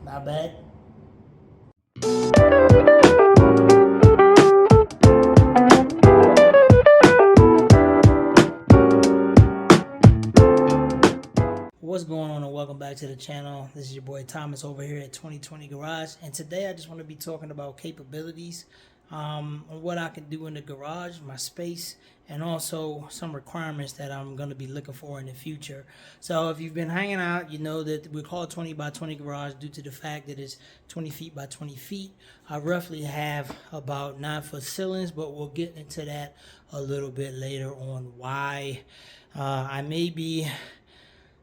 Not bad. What's going on, and welcome back to the channel. This is your boy Thomas over here at 2020 Garage, and today I just want to be talking about capabilities, what I can do in the garage, my space, and also some requirements that I'm going to be looking for in the future. So if you've been hanging out, you know that we call it 20 by 20 garage due to the fact that it's 20 feet by 20 feet. I roughly have about 9-foot ceilings, but we'll get into that a little bit later on why I may be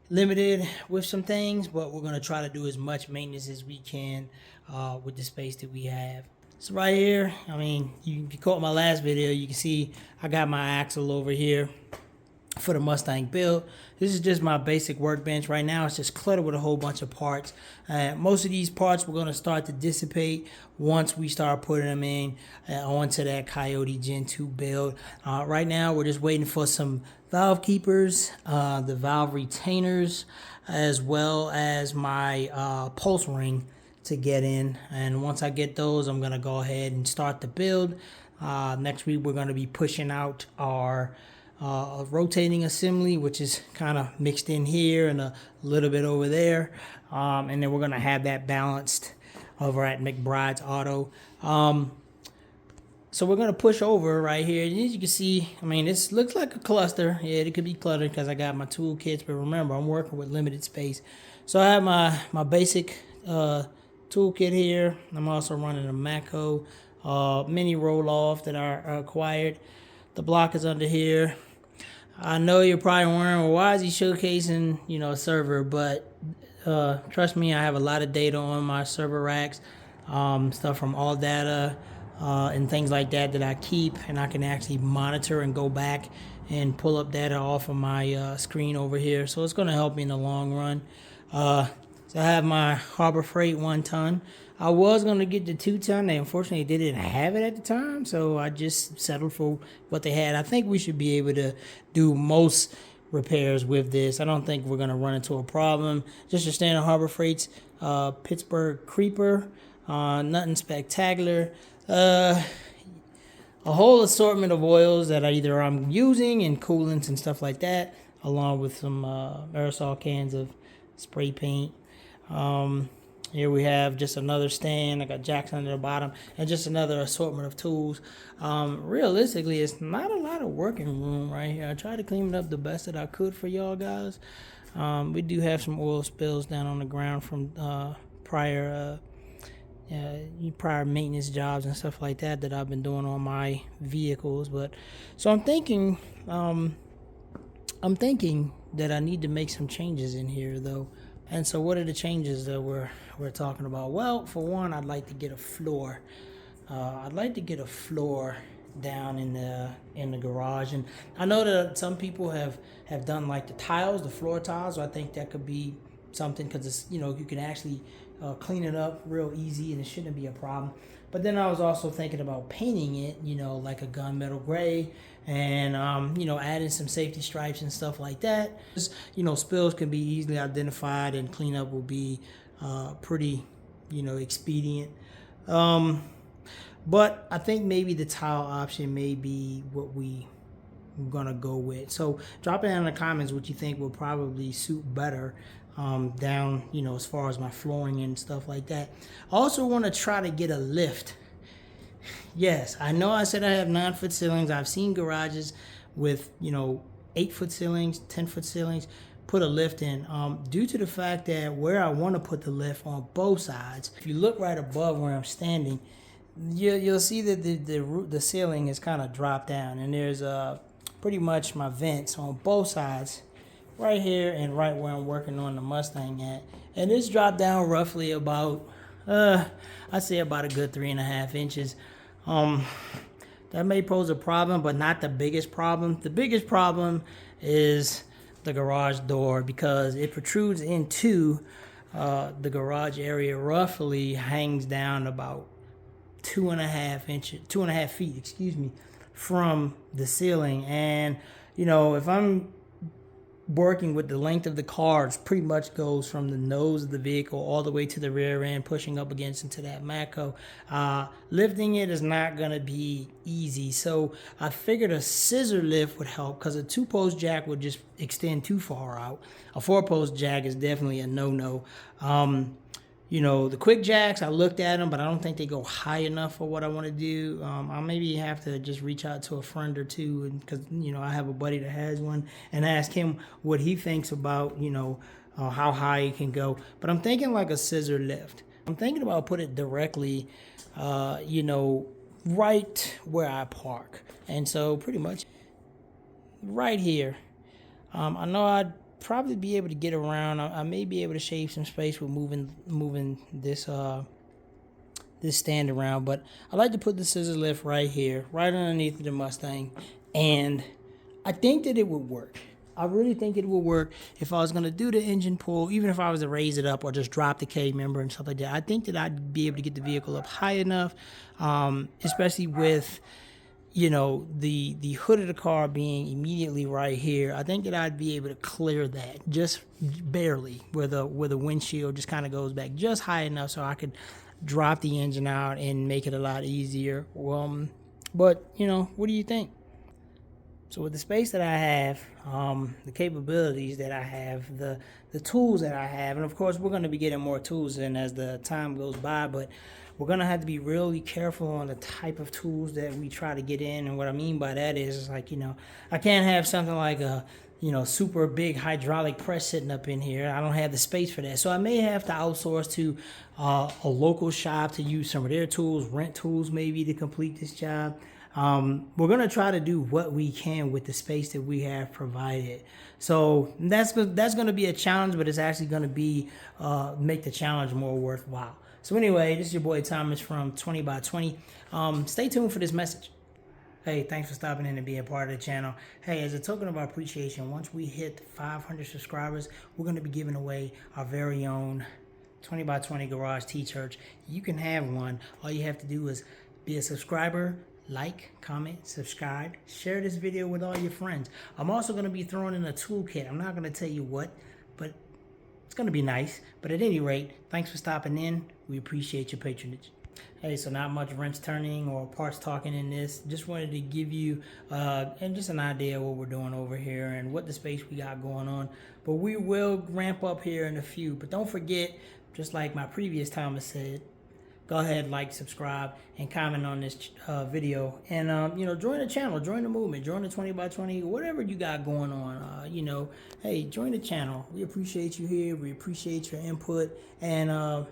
limited with some things, but we're going to try to do as much maintenance as we can with the space that we have. So right here, I mean, if you caught my last video, you can see I got my axle over here for the Mustang build. This is just my basic workbench. Right now it's just cluttered with a whole bunch of parts. Most of these parts we're going to start to dissipate once we start putting them in onto that Coyote Gen 2 build. Right now we're just waiting for some valve keepers, the valve retainers, as well as my pulse ring to get in. And once I get those, I'm going to go ahead and start the build. Next week we're going to be pushing out our rotating assembly, which is kind of mixed in here and a little bit over there, and then we're going to have that balanced over at McBride's Auto. So we're going to push over right here, and as you can see, I mean, this looks like a cluster. Yeah, it could be cluttered because I got my tool kits, but remember, I'm working with limited space. So I have my basic toolkit here. I'm also running a Mako mini roll-off that I acquired. The block is under here. I know you're probably wondering, well, why is he showcasing, a server? But trust me, I have a lot of data on my server racks, stuff from All Data and things like that I keep, and I can actually monitor and go back and pull up data off of my screen over here. So it's going to help me in the long run. So I have my Harbor Freight 1 ton. I was going to get the 2 ton. They unfortunately didn't have it at the time, so I just settled for what they had. I think we should be able to do most repairs with this. I don't think we're going to run into a problem. Just your standard Harbor Freight's Pittsburgh Creeper. Nothing spectacular. A whole assortment of oils that either I'm using and coolants and stuff like that, along with some aerosol cans of spray paint. Here we have just another stand. I got jacks under the bottom and just another assortment of tools. Realistically, it's not a lot of working room right here. I tried to clean it up the best that I could for y'all guys. We do have some oil spills down on the ground from prior maintenance jobs and stuff like that I've been doing on my vehicles. But so I'm thinking that I need to make some changes in here though. And so what are the changes that we're talking about? Well, for one, I'd like to get a floor. I'd like to get a floor down in the garage. And I know that some people have done like the tiles, the floor tiles. So I think that could be something because it's, you can actually clean it up real easy and it shouldn't be a problem. But then I was also thinking about painting it, like a gunmetal gray, and adding some safety stripes and stuff like that. Just, spills can be easily identified and cleanup will be pretty, expedient. But I think maybe the tile option may be what we're gonna go with. So drop it down in the comments what you think will probably suit better down, as far as my flooring and stuff like that. I also want to try to get a lift. Yes, I know I said I have 9-foot ceilings. I've seen garages with 8-foot ceilings, 10-foot ceilings put a lift in, due to the fact that where I want to put the lift on both sides, if you look right above where I'm standing, you'll see that the ceiling is kind of dropped down, and there's pretty much my vents on both sides, right here and right where I'm working on the Mustang at. And it's dropped down roughly about I'd say about a good 3.5 inches. That may pose a problem, but not the biggest problem. The biggest problem is the garage door, because it protrudes into the garage area, roughly hangs down about 2.5 feet, from the ceiling. And if I'm working with the length of the cars pretty much goes from the nose of the vehicle all the way to the rear end, pushing up against into that Matco. Lifting it is not going to be easy. So I figured a scissor lift would help because a 2-post jack would just extend too far out. A 4-post jack is definitely a no-no. You know, the quick jacks, I looked at them, but I don't think they go high enough for what I want to do. I'll maybe have to just reach out to a friend or two, because, you know, I have a buddy that has one, and ask him what he thinks about, you know, how high it can go. But I'm thinking like a scissor lift. I'm thinking about put it directly, you know, right where I park. And so pretty much right here. I know I'd probably be able to get around. I may be able to shave some space with moving this this stand around, but I like to put the scissor lift right here, right underneath the Mustang, and I think that it would work. I really think it would work if I was going to do the engine pull, even if I was to raise it up or just drop the K member and stuff like that. I think that I'd be able to get the vehicle up high enough, especially with, you know, the hood of the car being immediately right here. I think that I'd be able to clear that just barely, where the windshield just kind of goes back just high enough so I could drop the engine out and make it a lot easier. But you know, what do you think? So with the space that I have, the capabilities that I have, the tools that I have, and of course we're going to be getting more tools in as the time goes by, but we're going to have to be really careful on the type of tools that we try to get in. And what I mean by that is like, you know, I can't have something like a, you know, super big hydraulic press sitting up in here. I don't have the space for that. So I may have to outsource to a local shop to use some of their tools, rent tools maybe to complete this job. We're going to try to do what we can with the space that we have provided. So that's going to be a challenge, but it's actually going to be make the challenge more worthwhile. So anyway, this is your boy Thomas from 20 by 20. Stay tuned for this message. Hey, thanks for stopping in and being part of the channel. Hey, as a token of our appreciation, once we hit 500 subscribers, we're going to be giving away our very own 20 by 20 garage T-shirts. You can have one. All you have to do is be a subscriber, like, comment, subscribe, share this video with all your friends. I'm also going to be throwing in a toolkit. I'm not going to tell you what, but it's going to be nice. But at any rate, thanks for stopping in. We appreciate your patronage. Hey, so not much wrench turning or parts talking in this. Just wanted to give you and just an idea of what we're doing over here and what the space we got going on. But we will ramp up here in a few. But don't forget, just like my previous Thomas said, go ahead, like, subscribe, and comment on this video. And, you know, join the channel, join the movement, join the 20 by 20, whatever you got going on. You know, hey, join the channel. We appreciate you here. We appreciate your input. And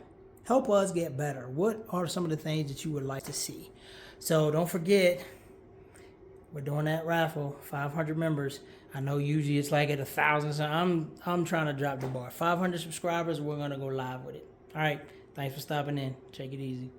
help us get better. What are some of the things that you would like to see? So don't forget, we're doing that raffle, 500 members. I know usually it's like at 1,000, so I'm trying to drop the bar. 500 subscribers, we're going to go live with it. All right. Thanks for stopping in. Take it easy.